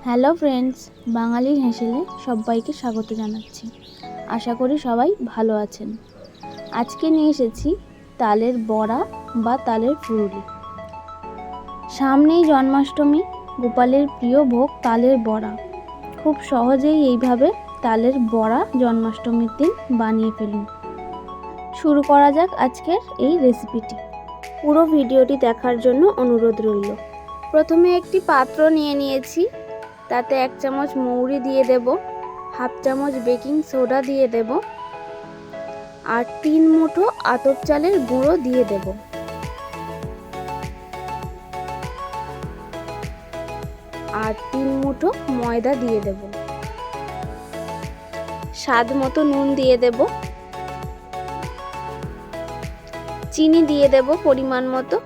Hello friends, বাঙালির হেসেলে সবাইকে স্বাগত জানাচ্ছি। আশা করি সবাই ভালো আছেন। আজকে নিয়ে এসেছি তালের বড়া বা তালের ফুরুলি। সামনেই জন্মাষ্টমী, গোপালের প্রিয় ভোগ তালের বড়া। খুব সহজেই এইভাবে তালের বড়া জন্মাষ্টমীর দিন বানিয়ে ফেলুন। শুরু করা যাক আজকের এই রেসিপিটি। পুরো ভিডিওটি দেখার জন্য অনুরোধ রইল। প্রথমে একটি পাত্র নিয়ে নিয়েছি, তাতে 1 চামচ মৌরি দিয়ে দেব, হাফ চামচ বেকিং সোডা দিয়ে দেব, আর 3 মুঠো আতপ চালের গুঁড়ো দিয়ে দেব। আর 3 মুঠো ময়দা দিয়ে দেব। স্বাদ মতো নুন দিয়ে দেব। চিনি দিয়ে দেব পরিমাণ মতো।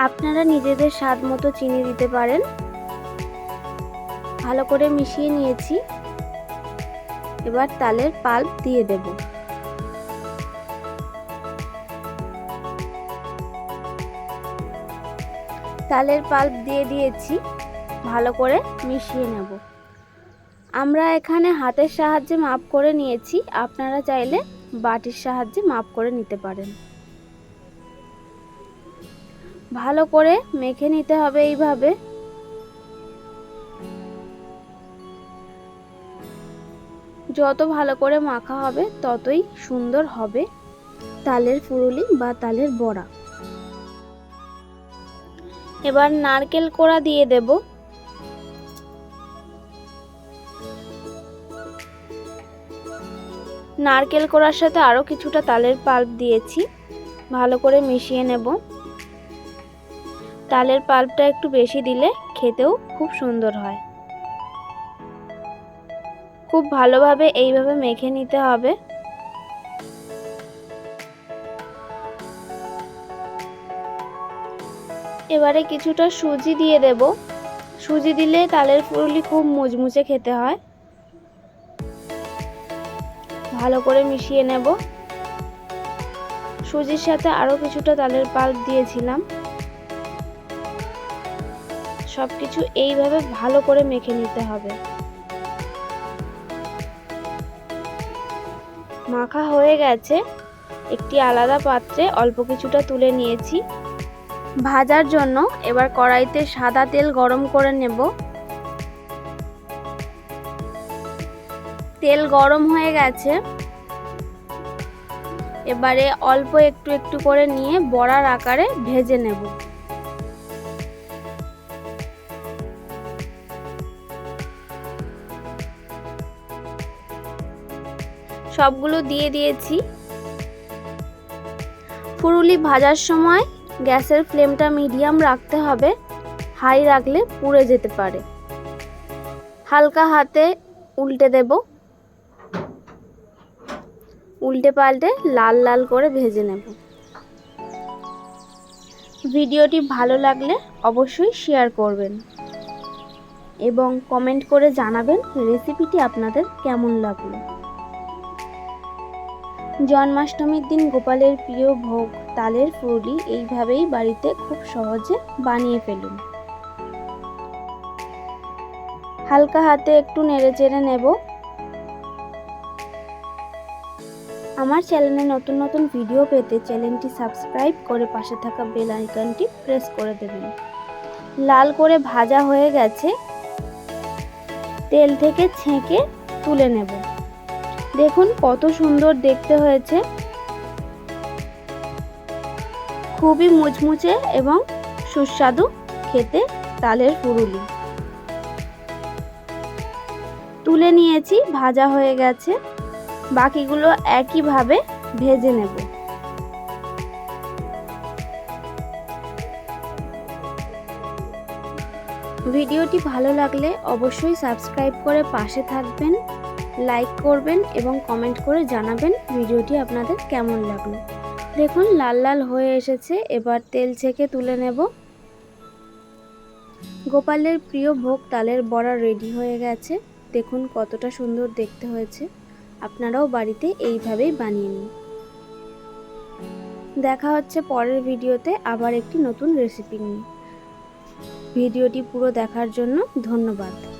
আপনারা নিজেদের স্বাদ মতো চিনি দিতে পারেন। ভালো করে মিশিয়ে নিয়েছি। এবার তালের পাল্প দিয়ে দেব। তালের পাল্প দিয়ে দিয়েছি, ভালো করে মিশিয়ে নেব। আমরা এখানে হাতের সাহায্যে মাপ করে নিয়েছি, আপনারা চাইলে বাটির সাহায্যে মাপ করে নিতে পারেন। ভালো করে মেখে নিতে হবে এইভাবে। যত ভালো করে মাখা হবে ততই সুন্দর হবে তালের ফুরুলি বা তালের বড়া। এবার নারকেল কোড়া দিয়ে দেব। নারকেল কোড়ার সাথে আরো কিছুটা তালের পাল্প দিয়েছি, ভালো করে মিশিয়ে নেব। তালের পাল্পটা একটু বেশি দিলে খেতেও খুব সুন্দর হয়। খুব ভালোভাবে এইভাবে মেখে নিতে হবে। এবারে কিছুটা সুজি দিয়ে দেব। সুজি দিলে তালের ফুরুলি খুব মুচমুচে খেতে হয়। ভালো করে মিশিয়ে নেব। সুজির সাথে আরো কিছুটা তালের পাল্প দিয়েছিলাম। সবকিছু এইভাবে ভালো করে মেখে নিতে হবে। মাখা হয়ে গেছে। একটি আলাদা পাত্রে অল্প কিছুটা তুলে নিয়েছি। ভাজার জন্য এবার কড়াইতে সাদা তেল গরম করে নেব। তেল গরম হয়ে গেছে। এবারে অল্প একটু একটু করে নিয়ে বড়ার আকারে ভেজে নেব। সবগুলো দিয়ে দিয়েছি। ফুরুলি ভাজার সময় গ্যাসের ফ্লেমটা মিডিয়াম রাখতে হবে, হাই রাখলে পুড়ে যেতে পারে। হালকা হাতে উল্টে দেব। উল্টে পাল্টে লাল লাল করে ভেজে নেব। ভিডিওটি ভালো লাগলে অবশ্যই শেয়ার করবেন এবং কমেন্ট করে জানাবেন রেসিপিটি আপনাদের কেমন লাগলো। জন্মাষ্টমীর দিন গোপালের প্রিয় ভোগ তালের ফুরুলি এইভাবেই বাড়িতে খুব সহজে বানিয়ে ফেলুন। হালকা হাতে একটু নেড়ে চেড়ে নেব। আমার চ্যানেলে নতুন নতুন ভিডিও পেতে চ্যানেলটি সাবস্ক্রাইব করে পাশে থাকা বেল আইকনটি প্রেস করে দেবেন। লাল করে ভাজা হয়ে গেছে। তেল থেকে ছেঁকে তুলে নেব। দেখুন কত সুন্দর দেখতে হয়েছে। খুবই মুচমুচে এবং সুস্বাদু খেতে তালের ফুরুলি। তুলে নিয়েছি, ভাজা হয়ে গেছে। বাকিগুলো একইভাবে ভেজে নেব। ভিডিওটি ভালো লাগলে অবশ্যই সাবস্ক্রাইব করে পাশে থাকবেন, লাইক করবেন এবং কমেন্ট করে জানাবেন ভিডিওটি আপনাদের কেমন লাগলো। দেখুন লাল লাল হয়ে এসেছে। এবার তেল ছেঁকে তুলে নেব। গোপালের প্রিয় ভোগ তালের বড়া রেডি হয়ে গেছে। দেখুন কতটা সুন্দর দেখতে হয়েছে। আপনারাও বাড়িতে এইভাবেই বানিয়ে নিন। দেখা হচ্ছে পরের ভিডিওতে আবার একটি নতুন রেসিপি নিয়ে। ভিডিওটি পুরো দেখার জন্য ধন্যবাদ।